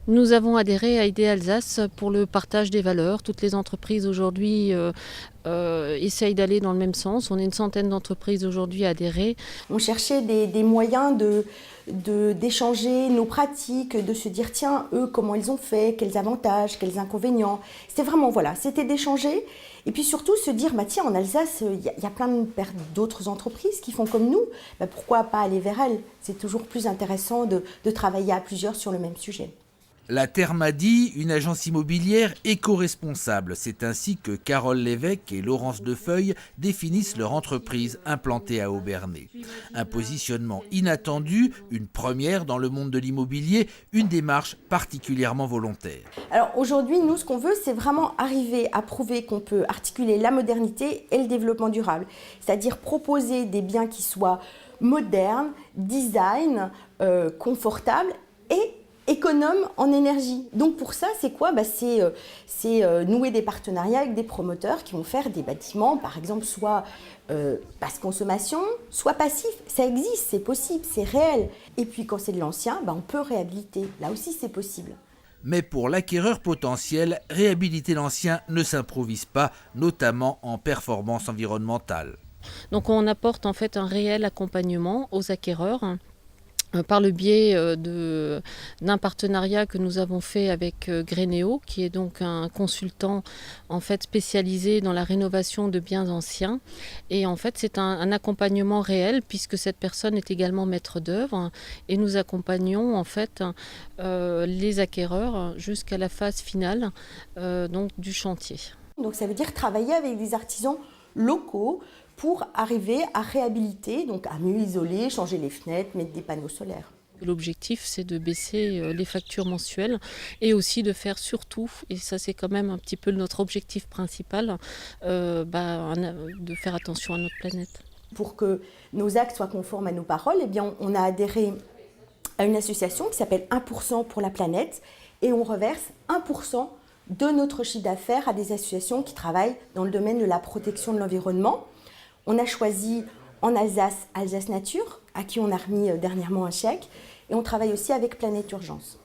Nous avons adhéré à Idée Alsace pour le partage des valeurs. Toutes les entreprises aujourd'hui essayent d'aller dans le même sens. On est une centaine d'entreprises aujourd'hui adhérées. On cherchait des moyens d'échanger nos pratiques, de se dire tiens, eux, comment ils ont fait, quels avantages, quels inconvénients. C'était vraiment, voilà, c'était d'échanger. Et puis surtout se dire, bah, tiens, en Alsace, il y a plein d'autres entreprises qui font comme nous. Bah, pourquoi pas aller vers elles? C'est toujours plus intéressant de travailler à plusieurs sur le même sujet. La Thermadie, une agence immobilière éco-responsable. C'est ainsi que Carole Lévesque et Laurence Defeuille définissent leur entreprise implantée à Obernai. Un positionnement inattendu, une première dans le monde de l'immobilier, une démarche particulièrement volontaire. Alors aujourd'hui, nous, ce qu'on veut, c'est vraiment arriver à prouver qu'on peut articuler la modernité et le développement durable. C'est-à-dire proposer des biens qui soient modernes, design, confortables et économe en énergie. Donc pour ça, c'est quoi? C'est nouer des partenariats avec des promoteurs qui vont faire des bâtiments, par exemple, soit basse consommation, soit passif. Ça existe, c'est possible, c'est réel. Et puis quand c'est de l'ancien, on peut réhabiliter. Là aussi, c'est possible. Mais pour l'acquéreur potentiel, réhabiliter l'ancien ne s'improvise pas, notamment en performance environnementale. Donc on apporte en fait un réel accompagnement aux acquéreurs par le biais d'un partenariat que nous avons fait avec Grénéo, qui est donc un consultant en fait spécialisé dans la rénovation de biens anciens. Et en fait, c'est un accompagnement réel puisque cette personne est également maître d'œuvre et nous accompagnons en fait les acquéreurs jusqu'à la phase finale donc du chantier. Donc ça veut dire travailler avec des artisans locaux pour arriver à réhabiliter, donc à mieux isoler, changer les fenêtres, mettre des panneaux solaires. L'objectif, c'est de baisser les factures mensuelles et aussi de faire surtout, et ça c'est quand même un petit peu notre objectif principal, de faire attention à notre planète. Pour que nos actes soient conformes à nos paroles, eh bien, on a adhéré à une association qui s'appelle 1% pour la planète et on reverse 1% de notre chiffre d'affaires à des associations qui travaillent dans le domaine de la protection de l'environnement. On a choisi en Alsace, Alsace Nature, à qui on a remis dernièrement un chèque, et on travaille aussi avec Planète Urgence.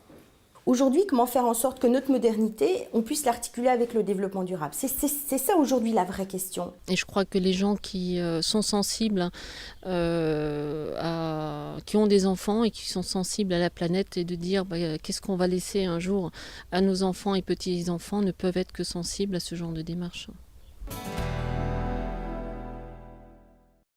Aujourd'hui, comment faire en sorte que notre modernité, on puisse l'articuler avec le développement durable? C'est ça aujourd'hui la vraie question. Et je crois que les gens qui sont sensibles, qui ont des enfants et qui sont sensibles à la planète et de dire qu'est-ce qu'on va laisser un jour à nos enfants et petits-enfants ne peuvent être que sensibles à ce genre de démarche.